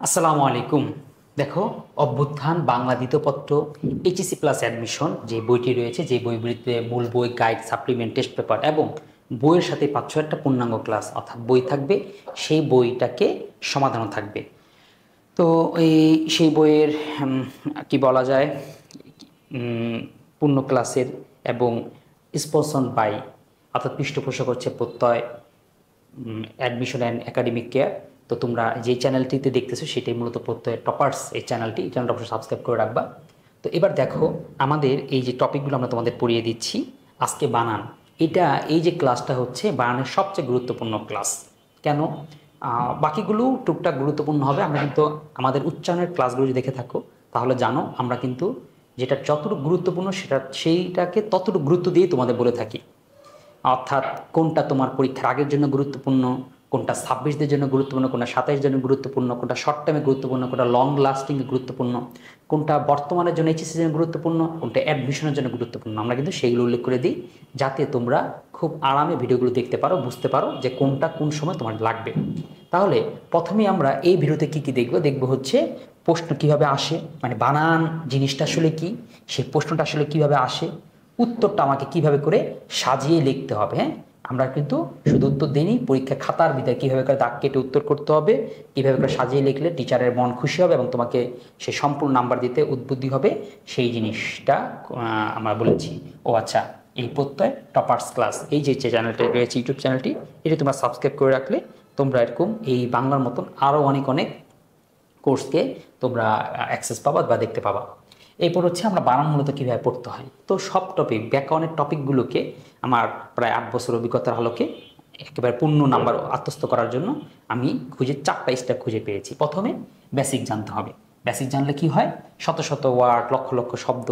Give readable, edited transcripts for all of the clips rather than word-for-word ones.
আসসালামু আলাইকুম। দেখো, অভ্যুত্থান বাংলা দ্বিতীয় পত্র এইচএসসি প্লাস অ্যাডমিশন যে বইটি রয়েছে, যে বইগুলিতে মূল বই, গাইড, সাপ্লিমেন্ট, টেস্ট পেপার এবং বইয়ের সাথে পাচ্ছ একটা পূর্ণাঙ্গ ক্লাস, অর্থাৎ বই থাকবে, সেই বইটাকে সমাধানও থাকবে। তো এই সেই বইয়ের কি বলা যায়, পূর্ণ ক্লাসের এবং স্পন্সন বাই, অর্থাৎ পৃষ্ঠপোষক হচ্ছে প্রত্যয় অ্যাডমিশন অ্যান্ড একাডেমিক কেয়ার। তো তোমরা যে চ্যানেলটিতে দেখতেছো সেটাই মূলত প্রত্যয় টপার্স এই চ্যানেলটা অবশ্যই সাবস্ক্রাইব করে রাখবা। তো এবার দেখো, আমাদের এই যে টপিকগুলো আমরা তোমাদের পড়িয়ে দিচ্ছি। আজকে বানান, এই যে ক্লাসটা হচ্ছে বানানের সবচেয়ে গুরুত্বপূর্ণ ক্লাস। কেন? বাকিগুলো টুকটাক গুরুত্বপূর্ণ হবে। আমরা কিন্তু আমাদের উচ্চারণের ক্লাসগুলো যদি দেখে থাকো তাহলে জানো আমরা কিন্তু যেটা যতটুকু গুরুত্বপূর্ণ সেইটাকে ততটুকু গুরুত্ব দিয়ে তোমাদের বলে থাকি। অর্থাৎ কোনটা তোমার পরীক্ষার আগের জন্য গুরুত্বপূর্ণ, কোনটা 26দের জন্য গুরুত্বপূর্ণ, কোনটা 27 জন্য গুরুত্বপূর্ণ, কোনটা শর্ট টাইমে গুরুত্বপূর্ণ, কোনটা লং লাস্টিংয়ে গুরুত্বপূর্ণ, কোনটা বর্তমানের জন্য এইচএসসির জন্য গুরুত্বপূর্ণ, কোনটা অ্যাডমিশনের জন্য গুরুত্বপূর্ণ। আমরা কিন্তু সেইগুলো উল্লেখ করে দিই যাতে তোমরা খুব আরামে ভিডিওগুলো দেখতে পারো, বুঝতে পারো যে কোনটা কোন সময় তোমার লাগবে। তাহলে প্রথমেই আমরা এই ভিডিওতে কি দেখব? দেখব হচ্ছে প্রশ্ন কিভাবে আসে, মানে বানান জিনিসটা আসলে কি, সেই প্রশ্নটা আসলে কিভাবে আসে, উত্তরটা আমাকে কিভাবে করে সাজিয়ে লিখতে হবে। হ্যাঁ, আমরা কিন্তু শুধু উত্তর দিইনি, পরীক্ষা খাতার ভিতরে কীভাবে করে দাগ কেটে উত্তর করতে হবে, কীভাবে করে সাজিয়ে লিখলে টিচারের মন খুশি হবে এবং তোমাকে সে সম্পূর্ণ নাম্বার দিতে উদ্বুদ্ধি হবে, সেই জিনিসটা আমরা বলেছি। ও আচ্ছা, এই প্রত্যয় টপার্স ক্লাস, এই যে চ্যানেলটা রয়েছে, ইউটিউব চ্যানেলটি, এটা তোমরা সাবস্ক্রাইব করে রাখলে তোমরা এরকম এই বাংলার মতন আরও অনেক অনেক কোর্সকে তোমরা অ্যাক্সেস পাবা বা দেখতে পাবা। এরপর হচ্ছে আমরা বানান মূলত কীভাবে পড়তে হয়। তো সব টপিক, ব্যাকরণের টপিকগুলোকে আমার প্রায় 8 বছর অভিজ্ঞতার আলোকে একেবারে পূর্ণ নাম্বার আত্মস্থ করার জন্য আমি 4টা স্টেপ খুঁজে পেয়েছি। প্রথমে বেসিক জানতে হবে। বেসিক জানলে কি হয়, শত শত ওয়ার্ড, লক্ষ লক্ষ শব্দ,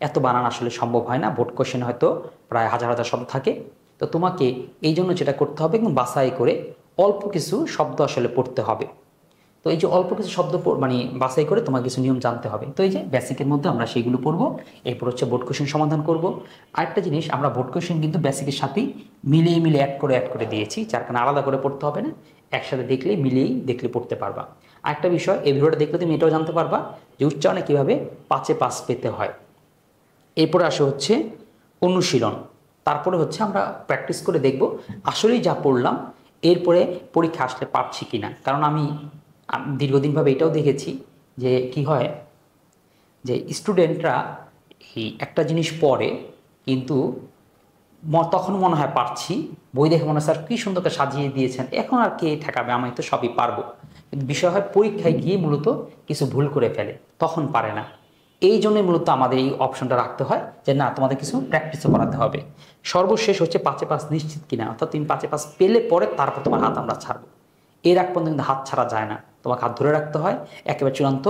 এত বানান আসলে সম্ভব হয় না। বোর্ড কোশ্চেন হয়তো প্রায় হাজার হাজার শব্দ থাকে। তো তোমাকে এই জন্য যেটা করতে হবে, এবং বাছাই করে অল্প কিছু শব্দ আসলে পড়তে হবে। তো এই যে অল্প কিছু শব্দ মানে বাছাই করে তোমার কিছু নিয়ম জানতে হবে। তো এই যে বেসিকের মধ্যে আমরা সেইগুলো পড়বো। এরপর হচ্ছে বোর্ড কোশ্চেন সমাধান করব। আরেকটা জিনিস, আমরা বোর্ড কোশ্চেন কিন্তু বেসিকের সাথেই মিলিয়ে মিলিয়ে অ্যাড করে দিয়েছি, যার কারণে আলাদা করে পড়তে হবে না, একসাথে দেখলে পড়তে পারবা। আরেকটা বিষয়, এই ভিডিওটা দেখলে তুমি এটাও জানতে পারবা যে উচ্চারণে কীভাবে 5-এ 5 পেতে হয়। এরপরে আসে হচ্ছে অনুশীলন। তারপরে হচ্ছে আমরা প্র্যাকটিস করে দেখব আসলেই যা পড়লাম এরপরে পরীক্ষা আসলে পারছি কিনা। কারণ আমি দীর্ঘদিনভাবে এটাও দেখেছি যে কি হয়, যে স্টুডেন্টরা এই একটা জিনিস পড়ে কিন্তু তখন মনে হয় পারছি, বই দেখে মনে হয় স্যার কী সুন্দর করে সাজিয়ে দিয়েছেন, এখন আর কে ঠেকাবে, আমি তো সবই পারবো। কিন্তু বিষয় হয় পরীক্ষায় গিয়ে মূলত কিছু ভুল করে ফেলে, তখন পারে না। এই জন্যই মূলত আমাদের এই অপশনটা রাখতে হয় যে না, তোমাদের কিছু প্র্যাকটিসও করাতে হবে। সর্বশেষ হচ্ছে 5-এ 5 নিশ্চিত কিনা, অর্থাৎ তুমি 5-এ 5 পেলে পরে তারপর তোমার হাত আমরা ছাড়বো। এর আগ পর্যন্ত কিন্তু হাত ছাড়া যায় না, তোমাকে হাত ধরে রাখতে হয় একেবারে চূড়ান্ত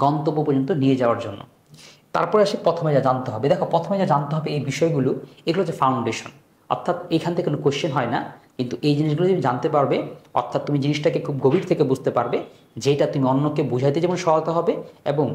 গন্তব্য পর্যন্ত নিয়ে যাওয়ার জন্য। তারপরে আসে প্রথমে যা জানতে হবে। দেখো, প্রথমে যা জানতে হবে এই বিষয়গুলো, এগুলো হচ্ছে ফাউন্ডেশন। অর্থাৎ এখান থেকে কোনো কোশ্চেন হয় না, কিন্তু এই জিনিসগুলো তুমি জানতে পারবে, অর্থাৎ তুমি জিনিসটাকে খুব গভীর থেকে বুঝতে পারবে, যেটা তুমি অন্যকে বোঝাইতে যেমন সহায়তা হবে, এবং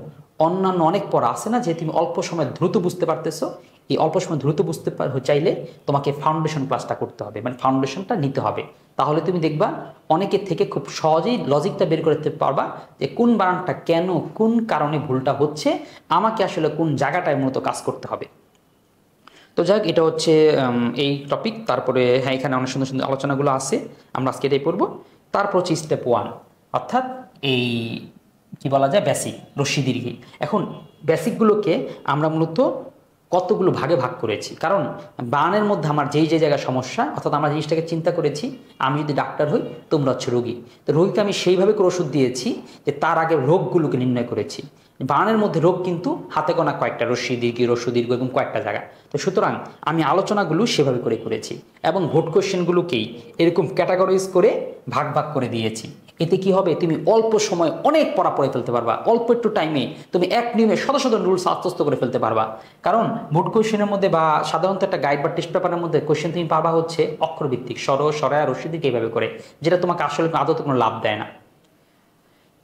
অন্যান্য অনেক পড়া আছে না যে তুমি অল্প সময় দ্রুত বুঝতে পারতেছো, এই অল্প সময় দ্রুত বুঝতে চাইলে তোমাকে ফাউন্ডেশন ক্লাসটা করতে হবে, মানে ফাউন্ডেশনটা নিতে হবে। তাহলে তুমি দেখবা অনেকের থেকে খুব সহজেই লজিকটা বের করতে পারবা যে কোন বানানটা কেন, কোন কারণে ভুলটা হচ্ছে, আমাকে আসলে কোন জায়গাটায় মূলত কাজ করতে হবে। তো যাক, এটা হচ্ছে এই টপিক। তারপরে হ্যাঁ, এখানে অনেক সুন্দর সুন্দর আলোচনাগুলো আছে, আমরা আজকে এটাই পড়বো। তারপর হচ্ছে স্টেপ 1, অর্থাৎ এই কি বলা যায়, বেসিক, রস্যি দীর্ঘি। এখন বেসিকগুলোকে আমরা মূলত কতগুলো ভাগে ভাগ করেছি, কারণ বানানের মধ্যে আমার যেই যে জায়গায় সমস্যা, অর্থাৎ আমরা জিনিসটাকে চিন্তা করেছি আমি যদি ডাক্তার হই, তোমরা হচ্ছে রোগী, তো রোগীকে আমি সেইভাবে করে ওষুধ দিয়েছি যে তার আগে রোগগুলোকে নির্ণয় করেছি। বানানের মধ্যে রোগ কিন্তু হাতে গোনা কয়েকটা, রস্যি দীর্ঘ, রস্য দীর্ঘ, এবং কয়েকটা জায়গা। তো সুতরাং আমি আলোচনাগুলো সেভাবে করেছি, এবং ভোট কোশ্চেনগুলোকেই এরকম ক্যাটাগরাইজ করে ভাগ ভাগ করে দিয়েছি। এতে কি হবে, তুমি অল্প সময় অনেক পড়া পড়ে ফেলতে পারবা, অল্প একটু টাইমে তুমি এক নিয়মে শত শত রুলস আত্মস্থ করে ফেলতে পারবা। কারণ ভোট কোশ্চেনের মধ্যে বা সাধারণত একটা গাইড বা টেস্ট পেপারের মধ্যে কোশ্চেন তুমি পাবা হচ্ছে অক্ষরভিত্তিক, সরয়া, রস্যি দীর্ঘ এইভাবে করে, যেটা তোমাকে আসলে আদতে কোনো লাভ দেয় না।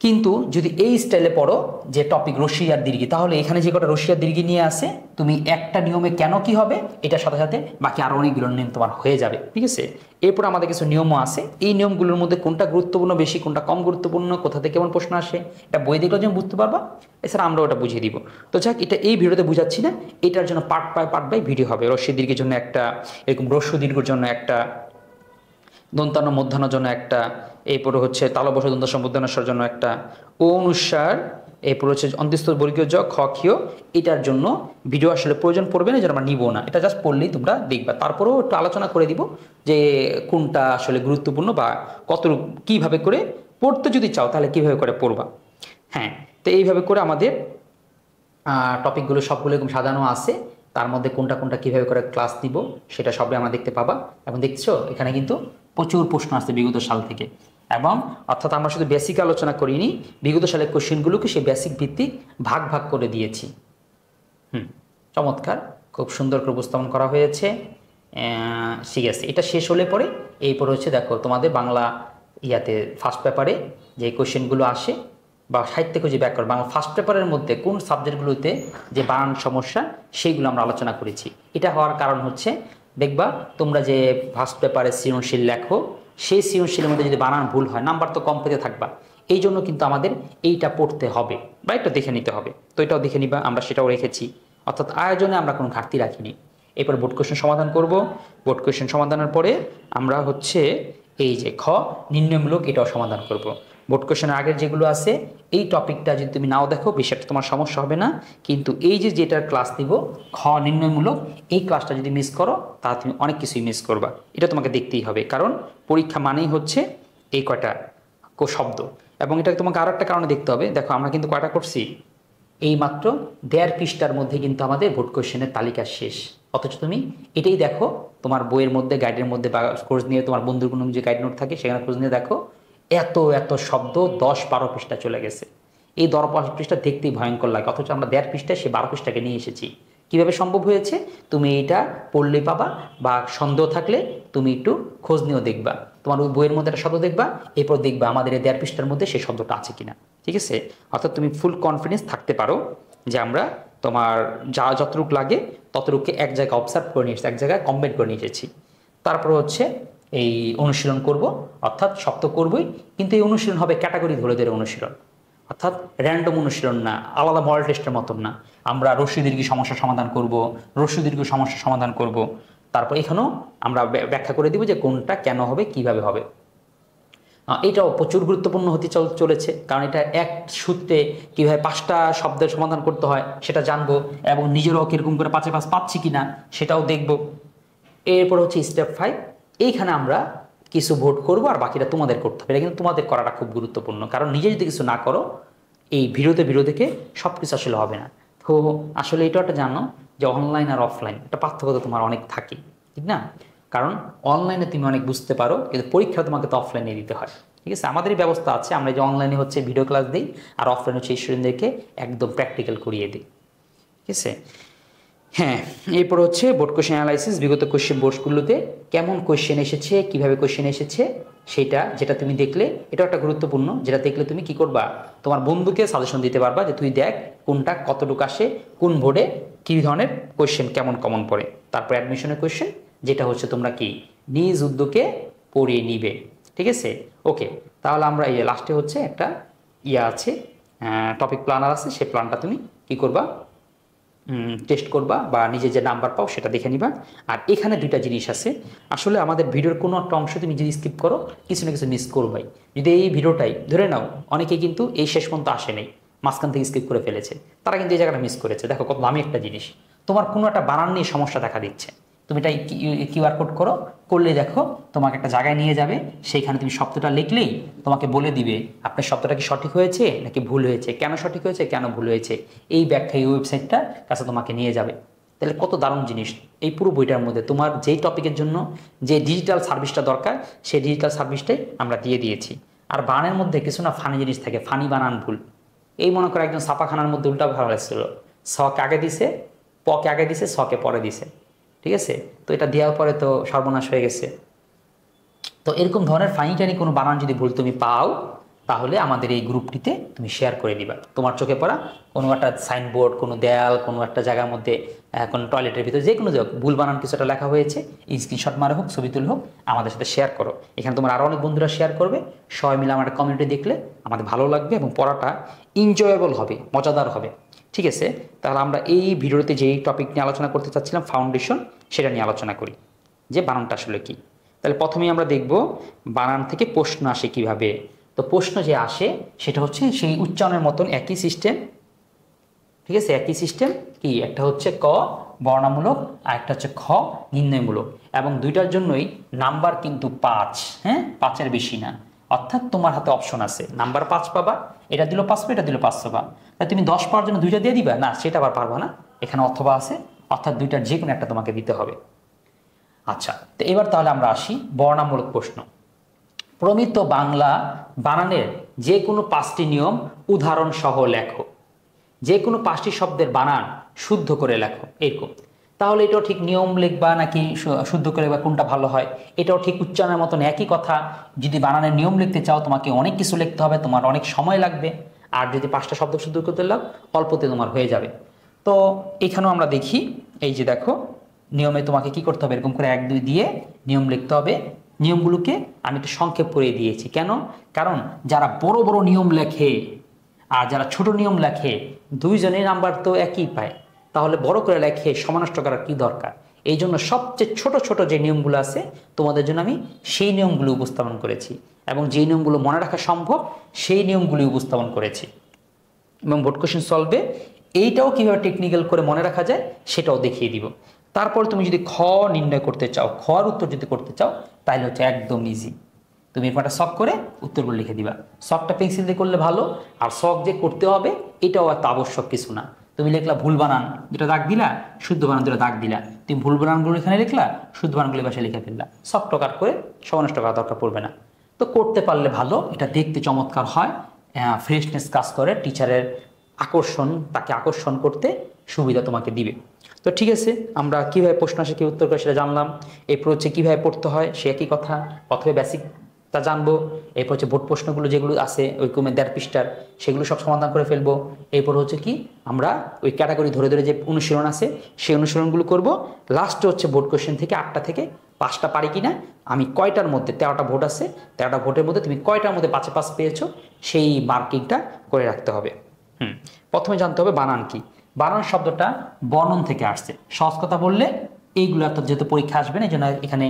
কিন্তু যদি এই স্টাইলে পড়ো যে টপিক রস্যি আর দীর্ঘি, তাহলে এখানে যে কটা রস্যি আর দীর্ঘি নিয়ে আসে, তুমি একটা নিয়মে কেন কি হবে এটার সাথে সাথে বাকি আরও অনেকগুলো নিয়ম তোমার হয়ে যাবে। ঠিক আছে, এরপর আমাদের কিছু নিয়মও আছে। এই নিয়মগুলোর মধ্যে কোনটা গুরুত্বপূর্ণ বেশি, কোনটা কম গুরুত্বপূর্ণ, কোথা থেকে কেমন প্রশ্ন আসে, এটা বই দেখলেও যেমন বুঝতে পারবা, এছাড়া আমরাও ওটা বুঝিয়ে দিব। তো যাক, এটা এই ভিডিওতে বুঝাচ্ছি না, এটার জন্য পার্ট বাই ভিডিও হবে। রস্যি দীর্ঘের জন্য একটা, এরকম রস্য দীর্ঘের জন্য একটা, দন্তান্ন মধ্যাহ্নের জন্য একটা, এরপরে হচ্ছে তালবশ দন্ত সম্বুদ্ধানস্বর জন্য একটা, ও অনুসার, এরপর হচ্ছে অন্ত্যস্ত বর্গীয় জ খ ক্ষীয়, এটার জন্য ভিডিও আসলে প্রয়োজন পড়বে না, যেন আমরা নিব না, এটা জাস্ট পড়লেই তোমরা দেখবা। তারপরেও একটু আলোচনা করে দিব যে কোনটা আসলে গুরুত্বপূর্ণ বা কতটুকু কীভাবে করে পড়তে যদি চাও তাহলে কীভাবে করে পড়বা। হ্যাঁ, তো এইভাবে করে আমাদের টপিকগুলো সবগুলো এরকম সাজানো আছে। তার মধ্যে কোনটা কোনটা কীভাবে করে ক্লাস দিব সেটা সবই আমরা দেখতে পাবা। এবং দেখছো এখানে কিন্তু প্রচুর প্রশ্ন আসছে বিগত সাল থেকে, এবং অর্থাৎ আমরা শুধু বেসিক আলোচনা করিনি, বিগত সালের কোশ্চেনগুলোকে সেই বেসিক ভিত্তিক ভাগ ভাগ করে দিয়েছি। চমৎকার, খুব সুন্দর করে উপস্থাপন করা হয়েছে। ঠিক আছে, এটা শেষ হলে পরে এরপর হচ্ছে দেখো তোমাদের বাংলা ইয়াতে ফার্স্ট পেপারে যে কোশ্চেনগুলো আসে, বা সাহিত্য খুঁজে ব্যাকরণ বাংলা ফার্স্ট পেপারের মধ্যে কোন সাবজেক্টগুলোতে যে বানান সমস্যা সেইগুলো আমরা আলোচনা করেছি। এটা হওয়ার কারণ হচ্ছে, দেখবা তোমরা যে ফার্স্ট পেপারে সৃজনশীল লেখো, সেই সৃজনশীলের মধ্যে যদি বানান ভুল হয় নাম্বার তো কম পেতে থাকবা। এই জন্য কিন্তু আমাদের এইটা পড়তে হবে বা এটা দেখে নিতে হবে। তো এটাও দেখে নিবা, আমরা সেটাও রেখেছি। অর্থাৎ আয়োজনে আমরা কোনো ঘাটতি রাখিনি। এরপর বোর্ড কোয়েশ্চেন সমাধান করব। বোর্ড কোয়েশ্চেন সমাধানের পরে আমরা হচ্ছে এই যে খ নির্ণয়মূলক, এটাও সমাধান করব। বোর্ড কোয়েশ্চেনের আগের যেগুলো আছে এই টপিকটা যদি তুমি নাও দেখো বিষয়টা তোমার সমস্যা হবে না, কিন্তু এই যে যেটার ক্লাস দিব খ নির্ণয়মূলক, এই ক্লাসটা যদি মিস করো তাহলে তুমি অনেক কিছুই মিস করবা। এটা তোমাকে দেখতেই হবে, কারণ পরীক্ষা মানেই হচ্ছে এই কয়টা শব্দ। এবং এটা তোমাকে আরও একটা কারণে দেখতে হবে। দেখো আমরা কিন্তু কয়টা করছি, এই মাত্র 1.5 পৃষ্ঠার মধ্যে কিন্তু আমাদের বোর্ড কোয়েশ্চেনের তালিকা শেষ। অথচ তুমি এটাই দেখো তোমার বইয়ের মধ্যে, গাইডের মধ্যে, বা খোঁজ নিয়ে তোমার বন্ধুর কোনো যে গাইড নোট থাকে সেখানে খোঁজ নিয়ে দেখো, এত এত শব্দ 10-12 পৃষ্ঠা চলে গেছে। এই 10-12 পৃষ্ঠা দেখতেই ভয়ঙ্কর লাগে, অথচ আমরা 1.5 পৃষ্ঠায় সে 12 পৃষ্ঠাকে নিয়ে এসেছি। কিভাবে সম্ভব হয়েছে? তুমি এটা পড়লেই পাবা, বা সন্দেহ থাকলে তুমি একটু খোঁজ নিয়েও দেখবা, তোমার ওই বইয়ের মধ্যে একটা শব্দ দেখবা, এরপর দেখবা আমাদের এই 1.5 পৃষ্ঠার মধ্যে সেই শব্দটা আছে কিনা। ঠিক আছে, অর্থাৎ তুমি ফুল কনফিডেন্স থাকতে পারো যে আমরা তোমার যা যতটুকু লাগে ততটুকু এক জায়গায় অবজার্ভ করে নিয়ে এসেছি, এক জায়গায় কম্বাইন করে নিয়ে এসেছি। তারপর হচ্ছে এই অনুশীলন করব, অর্থাৎ শব্দ করবই, কিন্তু এই অনুশীলন হবে ক্যাটাগরি ধরে ধরে অনুশীলন, অর্থাৎ র্যান্ডম অনুশীলন না, আলাদা মডেল টেস্টের মতন না। আমরা রস্যি দীর্ঘি সমস্যা সমাধান করব, রস্যি দীর্ঘ সমস্যা সমাধান করব, তারপর এখানেও আমরা ব্যাখ্যা করে দিব যে কোনটা কেন হবে, কিভাবে হবে। এটাও প্রচুর গুরুত্বপূর্ণ হতে চলেছে, কারণ এটা এক সূত্রে কীভাবে 5টা শব্দের সমাধান করতে হয় সেটা জানবো, এবং নিজেরাও কীরকম করে 5-এ 5 পাচ্ছি কিনা সেটাও দেখব। এরপর হচ্ছে স্টেপ 5, এইখানে আমরা কিছু ভোট করব আর বাকিটা তোমাদের করতে হবে। এটা কিন্তু তোমাদের করাটা খুব গুরুত্বপূর্ণ, কারণ নিজে যদি কিছু না করো এই ভিডিও থেকে সব কিছু আসলে হবে না। তো আসলে এটাও একটা জানো যে অনলাইন আর অফলাইন একটা পার্থক্য তো তোমার অনেক থাকে, ঠিক না? কারণ অনলাইনে তুমি অনেক বুঝতে পারো, কিন্তু পরীক্ষা তোমাকে তো অফলাইনে দিতে হয়। ঠিক আছে, আমাদেরই ব্যবস্থা আছে, আমরা যে অনলাইনে হচ্ছে ভিডিও ক্লাস দিই, আর অফলাইনে হচ্ছে স্টুডেন্টদেরকে একদম প্র্যাকটিক্যাল করিয়ে দিই। ঠিক আছে, হ্যাঁ। এরপর হচ্ছে বোর্ড কোয়েশ্চেন অ্যানালাইসিস, বিগত কোয়েশ্চেন বোর্ডগুলোতে কেমন কোয়েশ্চেন এসেছে, কিভাবে কোয়েশ্চেন এসেছে সেটা যেটা তুমি দেখলে, এটা একটা গুরুত্বপূর্ণ, যেটা দেখলে তুমি কি করবা, তোমার বন্ধুকে সাজেশন দিতে পারবা যে তুই দেখ কোনটা কতটুকু আসে, কোন বোর্ডে কী ধরনের কোয়েশ্চেন কেমন কমন পড়ে। তারপর অ্যাডমিশনের কোয়েশ্চেন, যেটা হচ্ছে তোমরা কি নিজ উদ্যোগে পড়িয়ে নিবে। ঠিক আছে, ওকে। তাহলে আমরা এই লাস্টে হচ্ছে একটা আছে, টপিক প্ল্যানার আছে, সেই প্ল্যানটা তুমি কি করবা, টেস্ট করবা, বা নিজে যে নাম্বার পাও সেটা দেখে নিবা। আর এখানে দুইটা জিনিস আছে, আসলে আমাদের ভিডিওর কোনো একটা অংশ তুমি যদি স্কিপ করো কিছু না কিছু মিস করবাই। যদি এই ভিডিওটাই ধরে নাও অনেকে কিন্তু এই শেষ পর্যন্ত আসে নাই, মাঝখান থেকে স্কিপ করে ফেলেছে, তারা কিন্তু এই জায়গাটা মিস করেছে। দেখো কত দামি একটা জিনিস, তোমার কোনো একটা বানান নিয়ে সমস্যা দেখা দিচ্ছে, তুমি এটাই কিউআর কোড করলে দেখো তোমাকে একটা জায়গায় নিয়ে যাবে, সেইখানে তুমি শব্দটা লিখলেই তোমাকে বলে দিবে আপনার শব্দটা কি সঠিক হয়েছে নাকি ভুল হয়েছে, কেন সঠিক হয়েছে কেন ভুল হয়েছে, এই ব্যাখ্যা এই ওয়েবসাইটটা কাছে তোমাকে নিয়ে যাবে। তাহলে কত দারুণ জিনিস। এই পুরো বইটার মধ্যে তোমার যেই টপিকের জন্য যে ডিজিটাল সার্ভিসটা দরকার সেই ডিজিটাল সার্ভিসটাই আমরা দিয়ে দিয়েছি। আর বানানের মধ্যে কিছু না ফানি জিনিস থাকে, ফানি বানান ভুল। এই মনে করো একজন ছাপাখানার মধ্যে উল্টা ভালো লাগছিল, সকে আগে দিছে, পকে আগে দিছে, সকে পরে দিছে। ঠিক আছে, তো এটা দেওয়ার পরে তো সর্বনাশ হয়ে গেছে। তো এরকম ধরনের ফানি টানি কোনো বানান যদি ভুল তুমি পাও, তাহলে আমাদের এই গ্রুপটিতে তুমি শেয়ার করে দিবা। তোমার চোখে পড়া কোনো একটা সাইনবোর্ড, কোনো দেয়াল, কোনো একটা জায়গার মধ্যে, কোনো টয়লেটের ভিতরে, যে কোনো ভুল বানান কিছু একটা লেখা হয়েছে, স্ক্রিনশট মারা হোক, ছবি তুলে হোক, আমাদের সাথে শেয়ার করো। এখানে তোমার আরও অনেক বন্ধুরা শেয়ার করবে, সবাই মিলে আমার কমিউনিটি দেখলে আমাদের ভালো লাগবে এবং পড়াটা এনজয়েবল হবে, মজাদার হবে। ঠিক আছে, তাহলে আমরা এই ভিডিওতে যেই টপিক নিয়ে আলোচনা করতে চাচ্ছিলাম ফাউন্ডেশন, সেটা নিয়ে আলোচনা করি যে বানানটা আসলে কী। তাহলে প্রথমেই আমরা দেখব বানান থেকে প্রশ্ন আসে কিভাবে। তো প্রশ্ন যে আসে সেটা হচ্ছে সেই উচ্চারণের মতন একই সিস্টেম। ঠিক আছে, একই সিস্টেম কি, একটা হচ্ছে ক বর্ণামূলক আর একটা হচ্ছে খ নির্ণয়মূলক, এবং দুইটার জন্যই নাম্বার কিন্তু 5, হ্যাঁ 5-এর বেশি না। অর্থাৎ তোমার হাতে অপশন আছে, নাম্বার 5 পাবা, এটা দিল 5 পাবা, এটা দিল 5 পাবা। তাই তুমি 10 পাওয়ার জন্য দুইটা দিয়ে দিবা না, সেটা আবার পারবা না, এখানে অথবা আছে, অর্থাৎ দুইটার যে কোনো একটা তোমাকে দিতে হবে। আচ্ছা, তো এবার তাহলে আমরা আসি বর্ণামূলক প্রশ্ন। প্রমিত বাংলা বানানের যে কোনো 5টি নিয়ম উদাহরণ সহ লেখো। যে কোনো 5টি শব্দের বানান শুদ্ধ করে লেখো, এরকম। তাহলে এটাও ঠিক নিয়ম লিখবা নাকি শুদ্ধ করে লিখবা, কোনটা ভালো হয়? এটাও ঠিক উচ্চারণের মতন একই কথা। যদি বানানের নিয়ম লিখতে চাও তোমাকে অনেক কিছু লিখতে হবে, তোমার অনেক সময় লাগবে। আর যদি 5টা শব্দ শুদ্ধ করতে লাগ, অল্পতে তোমার হয়ে যাবে। তো এখানেও আমরা দেখি, এই যে দেখো নিয়মে তোমাকে কি করতে হবে, এরকম করে 1 2 দিয়ে নিয়ম লিখতে হবে। নিয়মগুলোকে আমি একটু সংক্ষেপ করে দিয়েছি, কেন? কারণ যারা বড় বড় নিয়ম লেখে আর যারা ছোট নিয়ম লেখে, দুইজনের নাম্বার তো একই পায়, তাহলে বড় করে লেখে সমানষ্ট করার কি দরকার? এই জন্য সবচেয়ে ছোট ছোট যে নিয়মগুলো আছে তোমাদের জন্য আমি সেই নিয়মগুলো উপস্থাপন করেছি, এবং যে নিয়মগুলো মনে রাখা সম্ভব সেই নিয়মগুলি উপস্থাপন করেছি। এবং বোর্ড কোশ্চেন সলভে এইটাও কীভাবে টেকনিক্যাল করে মনে রাখা যায় সেটাও দেখিয়ে দিব। তারপর তুমি যদি খ নির্ণয় করতে চাও, খর উত্তর যদি করতে চাও, তাহলে হচ্ছে একদম ইজি। তুমি একটা শখ করে উত্তরগুলো লিখে দিবা। শখটা পেন্সিল দিয়ে করলে ভালো, আর শখ যে করতে হবে এটাও এত আবশ্যক কিছু না। তুমি লিখলা ভুল বানান, দুটা দাগ দিলা, শুদ্ধ বানান দুটা দাগ দিলা, তুমি ভুল বানানগুলো এখানে লিখলা, শুদ্ধ বানানগুলো বাসায় লিখে ফেললা, শখ টকার করে সমানষ্ট করা দরকার পড়বে না। তো করতে পারলে ভালো, এটা দেখতে চমৎকার হয়, ফ্রেশনেস কাজ করে, টিচারের আকর্ষণ, তাকে আকর্ষণ করতে সুবিধা তোমাকে দিবে। তো ঠিক আছে, আমরা কীভাবে প্রশ্ন আসে কী উত্তর করে সেটা জানলাম। এরপর হচ্ছে কীভাবে পড়তে হয় সে একই কথা, প্রথমে বেসিকটা জানবো, এরপর হচ্ছে বোর্ড প্রশ্নগুলো যেগুলো আছে ওই কমে 1.5 পৃষ্ঠার, সেগুলো সব সমাধান করে ফেলবো। এরপর হচ্ছে কি আমরা ওই ক্যাটাগরি ধরে ধরে যে অনুশীলন আছে সেই অনুশীলনগুলো করব। লাস্টে হচ্ছে বোর্ড কোশ্চেন থেকে 8টা থেকে 5টা পারি কিনা, আমি কয়টার মধ্যে, 13টা ভোট আছে, 13টা ভোটের মধ্যে তুমি কয়টার মধ্যে 5-এ 5 পেয়েছো সেই মার্কিংটা করে রাখতে হবে। প্রথমে জানতে হবে বানান কি। বানান শব্দটা বর্ণন থেকে আসছে। সহজ কথা বললে এইগুলো তো যেহেতু পরীক্ষা আসবে না, এই জন্য এখানে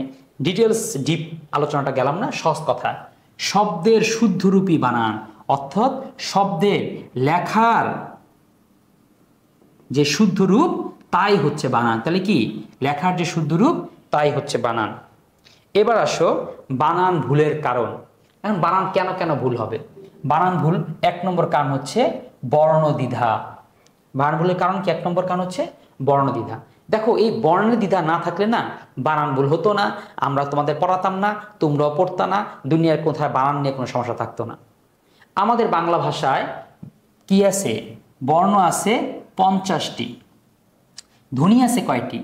ডিটেলস ডিপ আলোচনাটা গেলাম না। সহজ কথা, শব্দের শুদ্ধরূপী বানান, অর্থাৎ শব্দের লেখার যে শুদ্ধ রূপ তাই হচ্ছে বানান। তাহলে কি, লেখার যে শুদ্ধ রূপ তাই হচ্ছে বানান। এবার আসো বানান ভুলের কারণ। এখন বানান কেন কেন ভুল হবে? বানান ভুল 1 নম্বর কারণ হচ্ছে বর্ণদ্বিধা। বানান ভুলের কারণ কি? 1 নম্বর কারণ হচ্ছে বর্ণদ্বিধা। দেখো এই বর্ণের দ্বিধা না থাকলে না বানান ভুল হতো না, আমরা তোমাদের পড়াতাম না, তোমরাও পড়তা না, দুনিয়ার কোথায় বানান নিয়ে কোনো সমস্যা থাকতো না। আমাদের বাংলা ভাষায় কি আছে? বর্ণ আছে 50টি, ধ্বনি আছে কয়টি?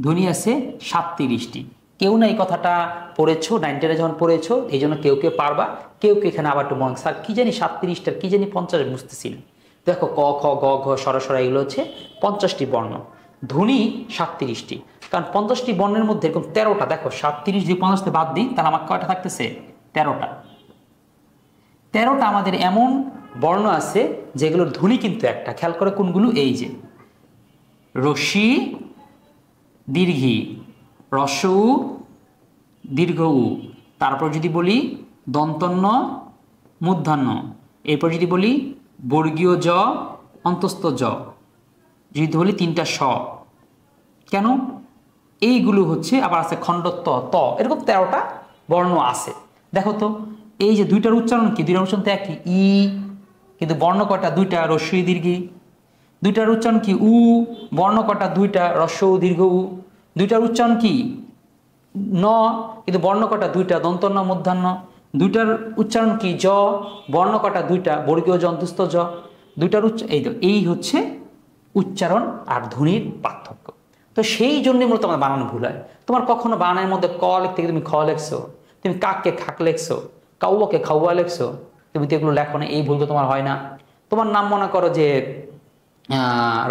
ধ্বনি আছে 37টি। কেউ না এই কথাটা পড়েছো 9 10 যখন পড়েছো, এই জন্য কেউ কেউ পারবা, কেউ কেউ এখানে আবার একটু মন স্যার কি জানি 37টার কি জানি 50 বুঝতেছি না। দেখো ক খ গ ঘ সরসরা এগুলো হচ্ছে 50টি বর্ণ, ধ্বনি 37টি। কারণ 50টি বর্ণের মধ্যে এরকম 13টা, দেখো 37 যদি 50 বাদ দিই তাহলে আমার কয়টা থাকতেছে? 13টা। 13টা আমাদের এমন বর্ণ আছে যেগুলোর ধ্বনি কিন্তু একটা। খেয়াল করে কোনগুলো? এই যে রস্যি দীর্ঘি, রস্য উ দীর্ঘ উ, তারপর যদি বলি দন্তন্য মূর্ধন্য, এরপর যদি বলি বর্গীয় জ অন্তস্থ জ, যদি বলি 3টা স। কেন? এইগুলো হচ্ছে আবার আছে খণ্ডত্ব ত, এরকম 13টা বর্ণ আছে। দেখো তো এই যে দুইটার উচ্চারণ কি? দুইটার উচ্চারণ তো একই ই, কিন্তু বর্ণ কয়টা? 2টা, রস্যই দীর্ঘি। দুইটার উচ্চারণ কি? উ, বর্ণ কয়টা? 2টা, হ্রস্ব উ দীর্ঘ উ। দুইটার উচ্চারণ কি? ন, কিন্তু বর্ণ কয়টা? 2টা, দন্তন্য মূর্ধন্য। দুইটার উচ্চারণ কি? জ, বর্ণ কয়টা? 2টা, বর্গীয় জ অন্তস্থ জ। দুইটার এই হচ্ছে উচ্চারণ আর ধ্বনির পার্থক্য। তো সেই জন্যই মূলত আমার বানান ভুল হয়। তোমার কখনো বানানের মধ্যে ক লিখতে গিয়ে তুমি খ লেখছো, তুমি কাককে খাক লেখছো, কাউকে খাওয়া লেখছো, তুমি তো এগুলো লেখো না, এই ভুল তো তোমার হয় না। তোমার নাম মনে করো যে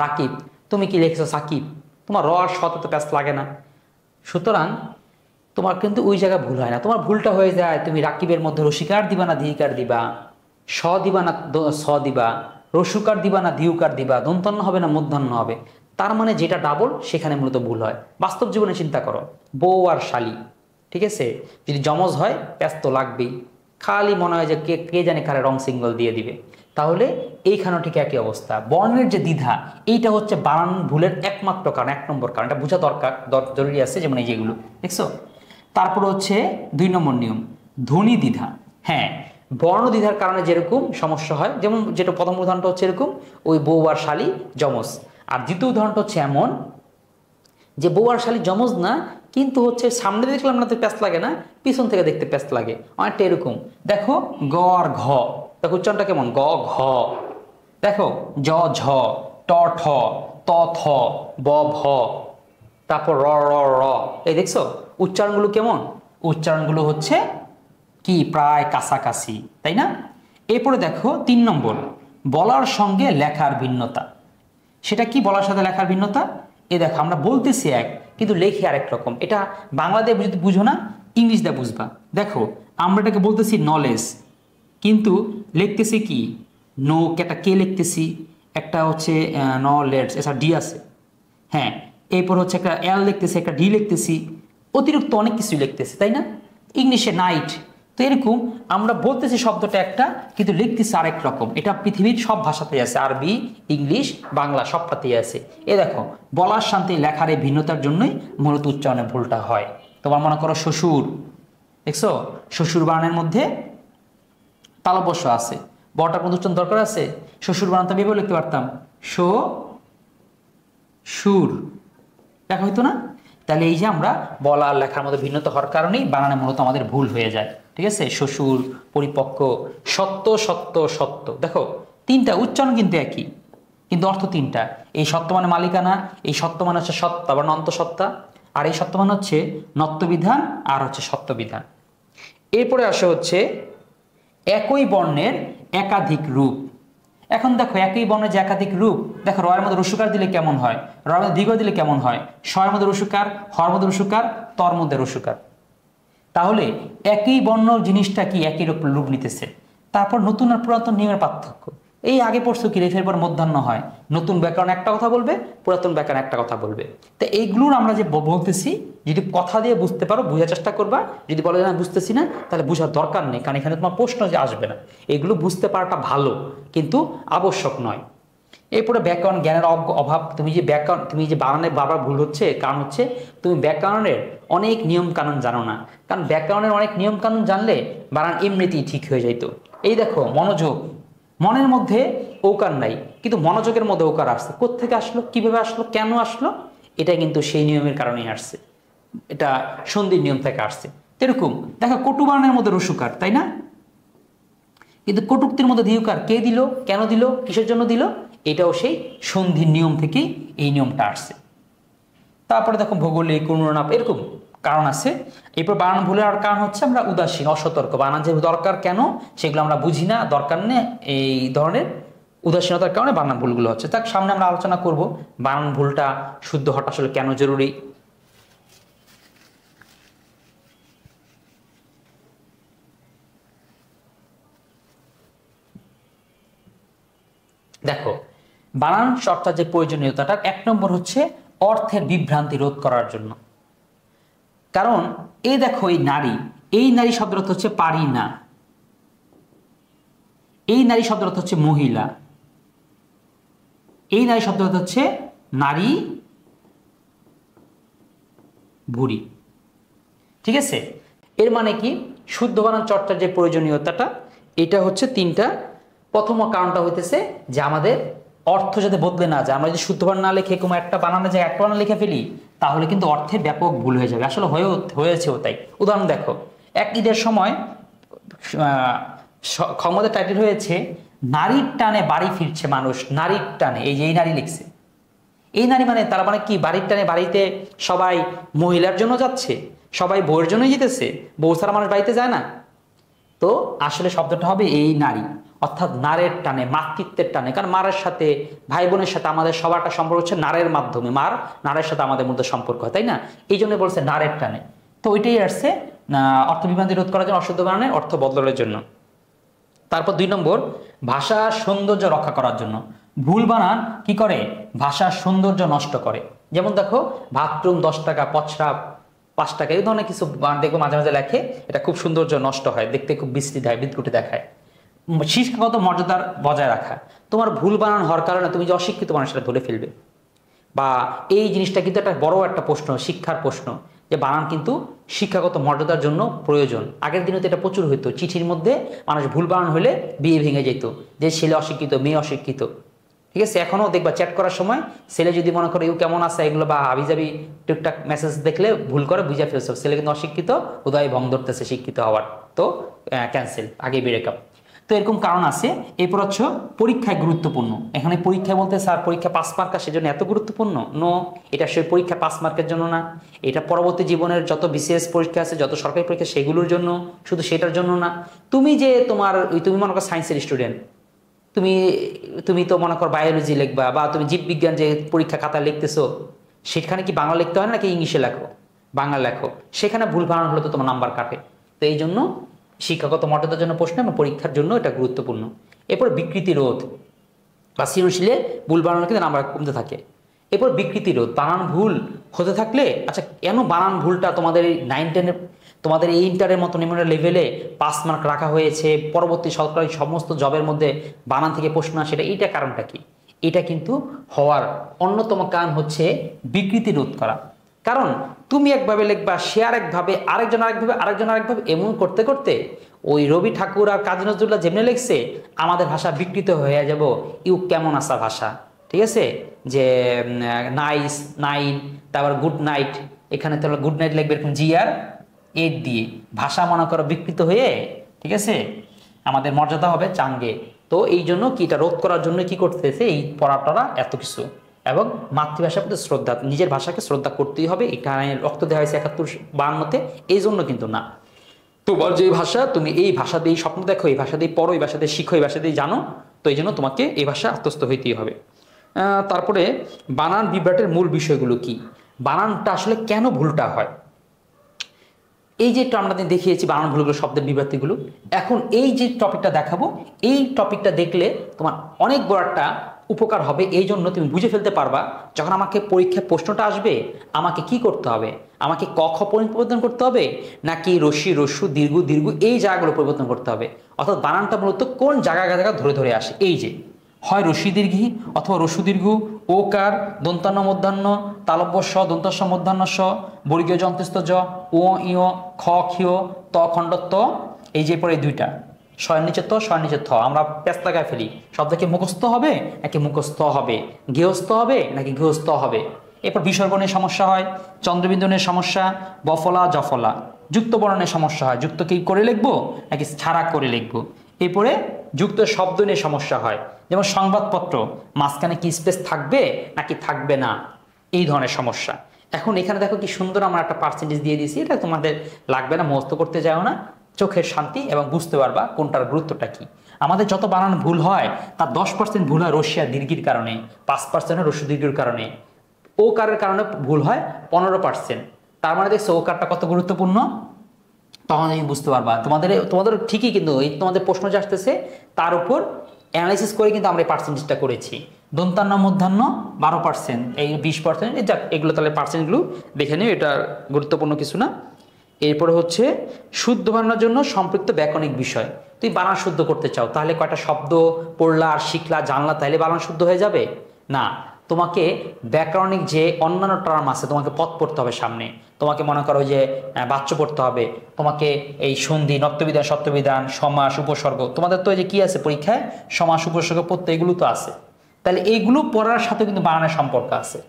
রাকিব, তুমি কি লিখেছো সাকিব, তোমার র আর শতে তো প্যাচ লাগে না। সুতরাং তোমার কিন্তু ওই জায়গায় ভুল হয় না, তোমার ভুলটা হয়ে যায় তুমি রাকিবের মধ্যে রসিকার দিবা না ধীকার দিবা, স দিবা না স দিবা, রসুকার দিবা না দিউকার দিবা, দন্তন্য হবে না মূর্ধন্য হবে। তার মানে যেটা ডাবল সেখানে মূলত ভুল হয়। বাস্তব জীবনে চিন্তা করো, বউ আর শালি, ঠিক আছে, যদি যমজ হয় প্যাচ তো লাগবেই, খালি মনে হয় যে কে কে জানে কারে রং সিঙ্গল দিয়ে দিবে। তাহলে এইখানেও ঠিক একই অবস্থা, বর্ণের যে দ্বিধা এইটা হচ্ছে বানান ভুলের একমাত্র কারণ, 1 নম্বর কারণ, এটা বোঝা দরকার জরুরি আছে, যেমন এই যেগুলো দেখছো। তারপর হচ্ছে 2 নম্বর নিয়ম, ধ্বনি দ্বিধা। হ্যাঁ, বর্ণ দ্বিধার কারণে যেরকম সমস্যা হয়, যেমন যেটা প্রথম উদাহরণটা হচ্ছে এরকম, ওই বউ আর শালি যমজ। আর দ্বিতীয় উদাহরণটা হচ্ছে এমন যে বউ আর শালি যমজ না, কিন্তু হচ্ছে সামনে দেখলাম না তো প্যাচ লাগে না, পিছন থেকে দেখতে প্যাচ লাগে, অনেকটা এরকম। দেখো গ আর ঘ, দেখো উচ্চারণটা কেমন, গ ঘ। দেখো জ ঝ, ট ঠ, ত থ, ব ভ, তারপর র র র, এই দেখছো উচ্চারণগুলো কেমন, উচ্চারণগুলো হচ্ছে কি প্রায় কাছাকাছি, তাই না? এরপরে দেখো 3 নম্বর, বলার সঙ্গে লেখার ভিন্নতা। সেটা কি বলার সাথে লেখার ভিন্নতা? এ দেখো আমরা বলতেছি এক, কিন্তু লেখি আরেক রকম। এটা বাংলা দিয়ে যদি বুঝো না, ইংলিশ দিয়ে বুঝবা। দেখো আমরা এটাকে বলতেছি নলেজ, কিন্তু লিখতেছি কি নো, একটা কে লিখতেছি, একটা হচ্ছে নলেজ, এছাড়া ডি আছে। হ্যাঁ, এরপর হচ্ছে একটা এল লিখতেছি, একটা ডি লিখতেছি, অতিরিক্ত অনেক কিছু লিখতেছি, তাই না? ইংলিশে নাইট। তো এরকম আমরা বলতেছি শব্দটা একটা, কিন্তু লিখতেছি আরেক রকম। এটা পৃথিবীর সব ভাষাতেই আছে, আরবি, ইংলিশ, বাংলা সবটাতেই আছে। এ দেখো বলার শান্তি লেখার এই ভিন্নতার জন্যই মূলত উচ্চারণে ভুলটা হয়। তোমার মনে করো শ্বশুর, দেখছো শ্বশুর বানানের মধ্যে তালব্য আছে, বটার মধ্যে উচ্চারণ দরকার আছে, শ্বশুর বানান তো আমি এভাবে লিখতে পারতাম, শো সুর, দেখা হইতো না? তাহলে এই যে আমরা বলা আর লেখার মধ্যে ভিন্নতা হওয়ার কারণেই বানানে মূলত আমাদের ভুল হয়ে যায়, ঠিক আছে? শ্বশুর, পরিপক্ক, সত্য সত্য সত্য, দেখো 3টা উচ্চারণ কিন্তু একই, কিন্তু অর্থ 3টা। এই সত্য মানে মালিকানা, এই সত্য মানে হচ্ছে সত্তা বা অন্তঃসত্ত্বা, আর এই সত্য মানে হচ্ছে নত্যবিধান আর হচ্ছে সত্যবিধান। এরপরে আসে হচ্ছে একই বর্ণের একাধিক রূপ। এখন দেখো একই বর্ণের যে একাধিক রূপ, দেখো রয়ের মধ্যে রসুকার দিলে কেমন হয়, রয়ের মধ্যে দীর্ঘ দিলে কেমন হয়, শয়ের মধ্যে রসুকার, হর মধ্যে রসুকার, তর মধ্যে রসুকার। তাহলে একই বর্ণ জিনিসটা কি একই রূপ নিতেছে। তারপর নতুন আর পুরাতন নিয়মের পার্থক্য, এই আগে পড়ছো কি রেফের পর মধ্যাহ্ন হয়, নতুন ব্যাকরণ একটা কথা বলবে, পুরাতন ব্যাকরণ একটা কথা বলবে। তো এইগুলোর আমরা যে বলতেছি, যদি কথা দিয়ে বুঝতে পারো বোঝার চেষ্টা করবা, যদি বলে না বুঝতেছি না, তাহলে বোঝার দরকার নেই, কারণ এখানে তোমার প্রশ্ন যে আসবে না। এগুলো বুঝতে পারাটা ভালো, কিন্তু আবশ্যক নয়। এরপরে ব্যাকরণ জ্ঞানের অভাব, তুমি যে বানানে বারবার ভুল হচ্ছে, কারণ হচ্ছে তুমি ব্যাকরণের অনেক নিয়ম কানুন জানো না। কারণ ব্যাকরণের অনেক নিয়ম কানুন জানলে বানান এমনিতেই ঠিক হয়ে যেত। এই দেখো মনোযোগ, মনের মধ্যে ওকার নাই, কিন্তু মনোযোগের মধ্যে ওকার আসছে, কোত্থেকে আসলো, কিভাবে আসলো, কেন আসলো? এটা কিন্তু সেই নিয়মের কারণেই আসছে, এটা সন্ধির নিয়ম থেকে আসছে। এরকম দেখো কটু বানানের মধ্যে রসুকার, তাই না? কিন্তু কটুক্তির মধ্যে দীর্ঘকার কে দিল, কেন দিল, কিসের জন্য দিল? এটাও সেই সন্ধির নিয়ম থেকেই এই নিয়মটা আসছে। তারপরে দেখো ভৌগোলিক, অনুরণাপ, এরকম কারণ আছে। এরপর বানান ভুলের আর কারণ হচ্ছে আমরা উদাসীন, অসতর্ক, বানান যে দরকার কেন সেগুলো আমরা বুঝি না, দরকার নেই, এই ধরনের উদাসীনতার কারণে বানান ভুলগুলো হচ্ছে। তার সামনে আমরা আলোচনা করব বানান ভুলটা শুদ্ধ হওয়াটা আসলে কেন জরুরি। দেখো বানান চর্চার যে প্রয়োজনীয়তাটা, 1 নম্বর হচ্ছে অর্থের বিভ্রান্তি রোধ করার জন্য। কারণ এই দেখো এই নারী শব্দের অর্থ হচ্ছে পারি না, এই নারী শব্দের অর্থ হচ্ছে মহিলা, এই নারী শব্দের অর্থ হচ্ছে নারী বুড়ি, ঠিক আছে? এর মানে কি শুদ্ধ বানান চর্চার যে প্রয়োজনীয়তাটা, এটা হচ্ছে 3টা। প্রথম কারণটা হইতেছে যে আমাদের অর্থ যাতে বদলে না যায়, আমরা যদি শুদ্ধ বানান না লিখে কোনো একটা বানানে যায় একটা বানান লিখে ফেলি, তাহলে কিন্তু অর্থে ব্যাপক ভুল হয়ে যাবে। আসলে হয়েছেও তাই। উদাহরণ দেখো, এক ঈদের সময় ক্ষমতা টাইটেল হয়েছে নারীর টানে বাড়ি ফিরছে মানুষ, নারীর টানে, এই যে এই নারী লিখছে, এই নারী মানে তার মানে কি বাড়ির টানে বাড়িতে সবাই মহিলার জন্য যাচ্ছে, সবাই বউয়ের জন্যই যেতেছে, বউ ছাড়া মানুষ বাড়িতে যায় না। তো তো আসলে শব্দটা হবে এই নারী, অর্থাৎ নারের টানে, মাতৃত্বের টানে। কারণ মারের সাথে, ভাই বোনের সাথে আমাদের সবারটা সম্পর্ক হচ্ছে নারের মাধ্যমে, নারের সাথে আমাদের মধ্যে সম্পর্ক হয়, তাই না? এই জন্য বলছে নারের টানে। তো ওইটাই আসছে অর্থ বিভ্রান্তি রোধ করার জন্য, অশুদ্ধ বানানের অর্থ বদলের জন্য। তারপর 2 নম্বর, ভাষার সৌন্দর্য রক্ষা করার জন্য। ভুল বানান কি করে? ভাষার সৌন্দর্য নষ্ট করে। যেমন দেখো, বাথরুম 10 টাকা, প্রস্রাব 5 টাকা, এই ধরনের কিছু দেখবো মাঝে মাঝে লেখে, এটা খুব সৌন্দর্য নষ্ট হয়, দেখতে খুব বিশ্রী দেয়, বিদকুটে দেখায়। শিক্ষাগত মর্যাদার বজায় রাখা। তোমার ভুল বানান হওয়ার কারণে তুমি যে অশিক্ষিত মানুষ সেটা ধরে ফেলবে, বা এই জিনিসটা কিন্তু একটা বড় একটা প্রশ্ন, শিক্ষার প্রশ্ন, যে বানান কিন্তু শিক্ষাগত মর্যাদার জন্য প্রয়োজন। আগের দিনে তো এটা প্রচুর হইতো, চিঠির মধ্যে মানুষ ভুল বানান হলে বিয়ে ভেঙে যেত, যে ছেলে অশিক্ষিত, মেয়ে অশিক্ষিত। ঠিক আছে, এখনও দেখবা চ্যাট করার সময় ছেলে যদি মনে করে ইউ কেমন আছে এগুলো বা হাবিজাবি টুকটাক মেসেজ দেখলে ভুল করে বুঝে ফেলছে ছেলে কিন্তু অশিক্ষিত, উদয় ভঙ্গ ধরতেছে শিক্ষিত হওয়ার, তো ক্যান্সেল, আগে ব্রেকআপ। তো এরকম কারণ আছে। এরপর হচ্ছে পরীক্ষায় গুরুত্বপূর্ণ। এখানে পরীক্ষা বলতে স্যার পরীক্ষা 5 মার্কার সেজন্য এত গুরুত্বপূর্ণ? নো, এটা সেই পরীক্ষা 5 মার্কের জন্য না, এটা পরবর্তী জীবনের যত বিশেষ পরীক্ষা আছে, যত সরকারি পরীক্ষা সেগুলোর জন্য, শুধু সেটার জন্য না। তুমি যে তুমি মনে করো সায়েন্সের স্টুডেন্ট, তুমি তো মনে করো বায়োলজি লিখবা, বা তুমি জীববিজ্ঞান যে পরীক্ষা খাতা লিখতেছো, সেখানে কি বাংলা লিখতে হয় নাকি ইংলিশে লেখো? বাংলা লেখো। সেখানে ভুল বানান হলে তো তোমার নাম্বার কাটে। তো এই জন্য শিক্ষাগত মর্যাদার জন্য প্রশ্ন এবং পরীক্ষার জন্য এটা গুরুত্বপূর্ণ। এরপর বিকৃতি রোধ বা সৃজনশীলে ভুল বানানো কিন্তু নাম্বার কমতে থাকে। এরপর বিকৃতি রোধ, বানান ভুল হতে থাকলে, আচ্ছা কেন বানান ভুলটা তোমাদের 9-10 তোমাদের এই ইন্টারের মতো নিম্ন লেভেলে 5 মার্ক রাখা হয়েছে, পরবর্তী সরকারি সমস্ত জবের মধ্যে বানান থেকে প্রশ্ন আসে, এইটা কারণটা কি? এটা কিন্তু হওয়ার অন্যতম কারণ হচ্ছে বিকৃতি রোধ করা। কারণ তুমি একভাবে লিখবা, সে আরেকভাবে, আরেকজন আরেকভাবে, এমন করতে করতে ওই রবি ঠাকুর আর কাজী নজরুল্লাহ যেমনি লিখছে, আমাদের ভাষা বিকৃত হয়ে যাব। ইউ কেমন আসা ভাষা, ঠিক আছে, যে নাইস, নাইন, তারপর গুড নাইট, এখানে তাহলে গুড নাইট লিখবে এরকম GR8 দিয়ে, ভাষা মনে করো বিকৃত হয়ে, ঠিক আছে, আমাদের মর্যাদা হবে চাঙ্গে। তো এই জন্য কি, এটা রোধ করার জন্য কি করতেছে, এই পড়াটা এত কিছু। এবং মাতৃভাষার প্রতি শ্রদ্ধা, নিজের ভাষাকে শ্রদ্ধা করতেই হবে। এখানে রক্ত দেওয়া হয়েছে 71-52-তে, এই জন্য কিন্তু না। তোমার যে ভাষা, তুমি এই ভাষা দিয়েই স্বপ্ন দেখো, এই ভাষা দিয়ে পড়ো, এই ভাষা দিয়ে শিখো, এই ভাষা দিয়ে জানো, তো এই জন্য তোমাকে এই ভাষা আত্মস্থ হইতেই হবে। তারপরে বানান বিভ্রাটের মূল বিষয়গুলো কি, বানানটা আসলে কেন ভুলটা হয়, এই যে আমরা দেখিয়েছি বানান ভুলগুলো, শব্দের বিভ্রান্তিগুলো। এখন এই যে টপিকটা দেখাবো, এই টপিকটা দেখলে তোমার অনেক বড় একটা উপকার হবে। এই জন্য তুমি বুঝে ফেলতে পারবা, যখন আমাকে পরীক্ষায় প্রশ্নটা আসবে আমাকে কি করতে হবে, আমাকে ক খ পরিবর্তন করতে হবে, নাকি রস্যি রস্যু দীর্ঘ দীর্ঘ এই জায়গাগুলো পরিবর্তন করতে হবে। অর্থাৎ বানানটা মূলত কোন জায়গা ধরে ধরে আসে, এই যে হয় রস্যি দীর্ঘি অথবা রস্যু দীর্ঘ, ওকার, দন্তান্ন মধ্যাহ্ন, তালব্য স, দন্তস্ব মধ্যাহ্ন স, বর্গীয় যন্ত্রস্থ জ, ও ইয়, খ খিয়, ত খণ্ডত্ব, এই যে পরে দুইটা শয়ের নিচে ত, শয়ের নিচে থ, আমরা প্যাঁচ লাগায় ফেলি। শব্দকে মুখস্থ হবে নাকি মুখস্থ হবে, গৃহস্থ হবে নাকি গৃহস্থ হবে। এরপর বিসর্গ নিয়ে সমস্যা হয়, চন্দ্রবিন্দু নিয়ে সমস্যা, বফলা জফলা, যুক্ত বর্ণনের সমস্যা হয়, যুক্ত কি করে লিখবো নাকি ছাড়া করে লিখবো। এরপরে যুক্ত শব্দ নিয়ে সমস্যা হয়, যেমন সংবাদপত্র, মাঝখানে কি স্পেস থাকবে নাকি থাকবে না, এই ধরনের সমস্যা। এখন এখানে দেখো কি সুন্দর আমরা একটা পার্সেন্টেজ দিয়ে দিয়েছি, এটা তোমাদের লাগবে না, মুখস্থ করতে যাও না, চোখের শান্তি এবং বুঝতে পারবা কোনটার গুরুত্বটা কি। আমাদের যত বানান ভুল হয় তার 10% ভুল হয় রস্যি আর দীর্ঘির কারণে, 5% হয় রস্যু দীর্ঘির কারণে, ও কারের কারণে ভুল হয় 15%। তার মানে দেখছো ও কারটা কত গুরুত্বপূর্ণ, তখন তুমি বুঝতে পারবা। তোমাদের ঠিকই, কিন্তু এই তোমাদের প্রশ্ন যে আসতেছে তার উপর অ্যানালাইসিস করে কিন্তু আমরা এই পার্সেন্টেজটা করেছি। দন্তান্ন মধ্যাহ্ন 12%, এই 20%, যাক এগুলো তাহলে পার্সেন্টগুলো দেখে নিও, এটা গুরুত্বপূর্ণ কিছু না। এরপরে হচ্ছে শুদ্ধ বানানোর জন্য সম্পৃক্ত ব্যাকরণিক বিষয়। তুমি বানান শুদ্ধ করতে চাও, তাহলে কয়টা শব্দ পড়লা আর শিখলা জানলা, তাহলে বানান শুদ্ধ হয়ে যাবে না। তোমাকে ব্যাকরণিক যে অন্যান্য টার্ম আছে, তোমাকে পদ পড়তে হবে সামনে, তোমাকে মনে করো যে বাচ্য পড়তে হবে, তোমাকে এই সন্ধি, নত্যবিধান, সত্যবিধান, সমাস, উপসর্গ, তোমাদের তো এই যে কি আছে পরীক্ষায় সমাস, উপসর্গ, প্রত্যয়, এগুলো তো আছে। তাহলে এইগুলো পড়ার সাথে কিন্তু বানানের সম্পর্ক আছে।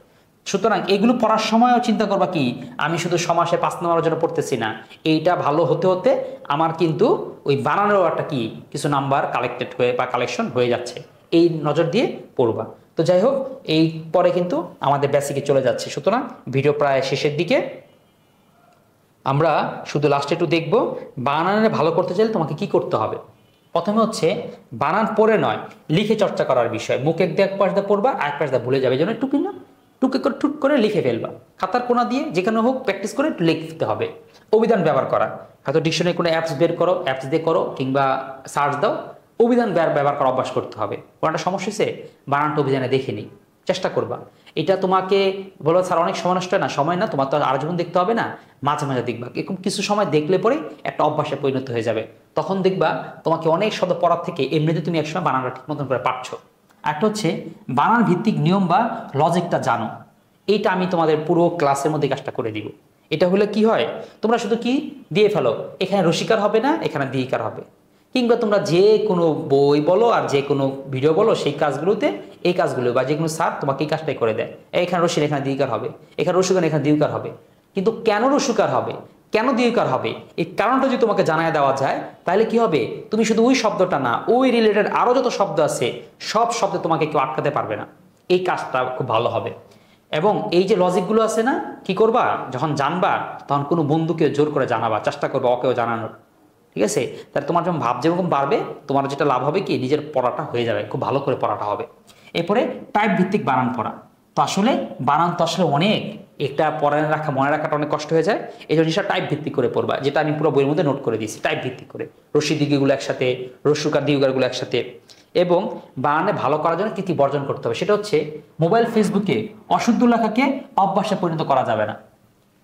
সুতরাং এগুলো পড়ার সময়ও চিন্তা করবা কি, আমি শুধু সমাসে 5 নম্বরের জন্য পড়তেছি না, এইটা ভালো হতে হতে আমার কিন্তু ওই বানানোর একটা কি কিছু নাম্বার কালেক্টেড হয়ে বা কালেকশন হয়ে যাচ্ছে, এই নজর দিয়ে পড়বা। তো যাই হোক, এই পরে কিন্তু আমাদের বেসিকে চলে যাচ্ছে, সুতরাং ভিডিও প্রায় শেষের দিকে। আমরা শুধু লাস্টে একটু দেখব বানানে ভালো করতে চাইলে তোমাকে কি করতে হবে। প্রথমে হচ্ছে বানান পড়ে নয়, লিখে চর্চা করার বিষয়। মুখ এক দিয়ে এক পাশ দিয়ে পড়বা, এক পাশ দিয়ে ভুলে যাবে, এই জন্য টুকি না টুকে করে ঠুট করে লিখে ফেলবা। খাতার কোনা দিয়ে যেখানে হোক প্র্যাকটিস করে একটু লিখতে হবে। অভিধান ব্যবহার করা, হয়তো ডিকশনারি কোনো অ্যাপস বের করো, অ্যাপস দিয়ে করো, কিংবা সার্চ দাও, অভিধান ব্যবহার করা অভ্যাস করতে হবে। কোনটা সমস্যা হচ্ছে বানানটা অভিধানে দেখে নিই, চেষ্টা করবা। এটা তোমাকে বলো স্যার অনেক সময় নষ্ট হয় না, সময় না, তোমার তো আর জীবন দেখতে হবে না, মাঝে মাঝে দেখবা। এরকম কিছু সময় দেখলে পরে একটা অভ্যাসে পরিণত হয়ে যাবে। তখন দেখবা তোমাকে অনেক শব্দ পড়ার থেকে এমনিতে তুমি একসময় বানানটা ঠিক মতন করে পারছো। একটা হচ্ছে বানান ভিত্তিক নিয়ম বা লজিকটা জানো। এইটা আমি তোমাদের পুরো ক্লাসের মধ্যে কাজটা করে দিব। এটা হলে কি হয়, তোমরা শুধু কি দিয়ে ফেলো, এখানে রসিকার হবে না, এখানে দীকার হবে। কিংবা তোমরা যে কোনো বই বলো আর যে কোনো ভিডিও বলো, সেই কাজগুলোতে এই কাজগুলো বা যে কোনো স্যার তোমাকে এই কাজটাই করে দেয়। এখানে রসিক, এখানে দীকার হবে, এখানে রসিকার, এখানে দীকার হবে। কিন্তু কেন রসিকার হবে, কেন দীকার হবে, এই কারণটা যদি তোমাকে জানায় দেওয়া যায়, তাহলে কি হবে, তুমি শুধু ওই শব্দটা না, ওই রিলেটেড আরও যত শব্দ আছে সব শব্দে তোমাকে কেউ আটকাতে পারবে না। এই কাজটা খুব ভালো হবে। এবং এই যে লজিকগুলো আছে না, কি করবা, যখন জানবা তখন কোনো বন্ধুকে জোর করে জানাবা, চেষ্টা করবা ওকেও জানানোর। ঠিক আছে, তাহলে তোমার যখন ভাব যেরকম বাড়বে, তোমার যেটা লাভ হবে কি, নিজের পড়াটা হয়ে যাবে, খুব ভালো করে পড়াটা হবে। এরপরে টাইপ ভিত্তিক বানান পড়া। তো আসলে বানান তো আসলে অনেক, একটা পড়ে রাখা, মনে রাখাটা অনেক কষ্ট হয়ে যায়। এই জন্য জিনিসটা টাইপ ভিত্তিক করে পড়বা, যেটা আমি পুরো বইয়ের মধ্যে নোট করে দিয়েছি, টাইপ ভিত্তিক করে, রস্যি দিঘিগুলো একসাথে, রস্যুকার দীর্ঘারগুলো একসাথে। এবং বানানে ভালো করার জন্য কি কি বর্জন করতে হবে, সেটা হচ্ছে মোবাইল ফেসবুকে অশুদ্ধ লেখাকে অভ্যাসে পরিণত করা যাবে না।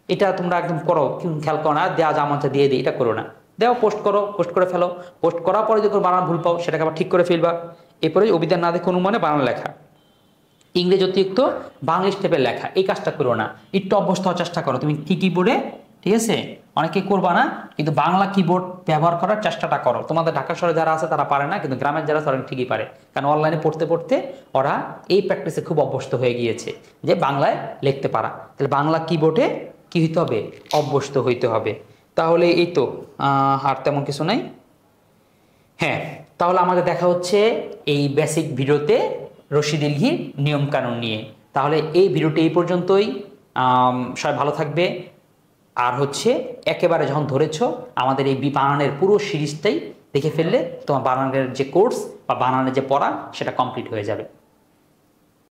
এটা তোমরা একদম করো, খেয়াল করো না, দেওয়া যা মধ্যে দিয়ে দিই, এটা করো না। দেও, পোস্ট করো, পোস্ট করে ফেলো, পোস্ট করার পরে যখন বানান ভুল পাও সেটাকে আবার ঠিক করে ফেলবা। এরপরে অভিধান না দেখে অনুমানে বানান লেখা, ইংরেজি অতিরিক্ত বাংলা স্টেপের লেখা, এই কাজটা করো না। একটু অভ্যস্ত হওয়ার চেষ্টা করো তুমি কি কিবোর্ডে, ঠিক আছে, অনেকে করবা না, কিন্তু বাংলা কিবোর্ড ব্যবহার করার চেষ্টাটা করো। তোমাদের ঢাকা শহরে যারা আছে তারা পারে না, কিন্তু গ্রামের যারা তারা ঠিকই পারে, কারণ অনলাইনে পড়তে পড়তে ওরা এই প্র্যাকটিসে খুব অভ্যস্ত হয়ে গিয়েছে যে বাংলায় লিখতে পারা। তাহলে বাংলা কিবোর্ডে কি হইতে হবে, অভ্যস্ত হইতে হবে। তাহলে এই তো, আর তেমন কিছু নাই। হ্যাঁ, তাহলে আমাদের দেখা হচ্ছে এই বেসিক ভিডিওতে রস্যি দীর্ঘির নিয়ম কানুন নিয়ে। তাহলে এই ভিডিওটি এই পর্যন্তই। সবাই ভালো থাকবে। আর হচ্ছে একেবারে যখন ধরেছো, আমাদের এই বানানের পুরো সিরিজটাই দেখে ফেললে তোমার বানানের যে কোর্স বা বানানের যে পড়া সেটা কমপ্লিট হয়ে যাবে।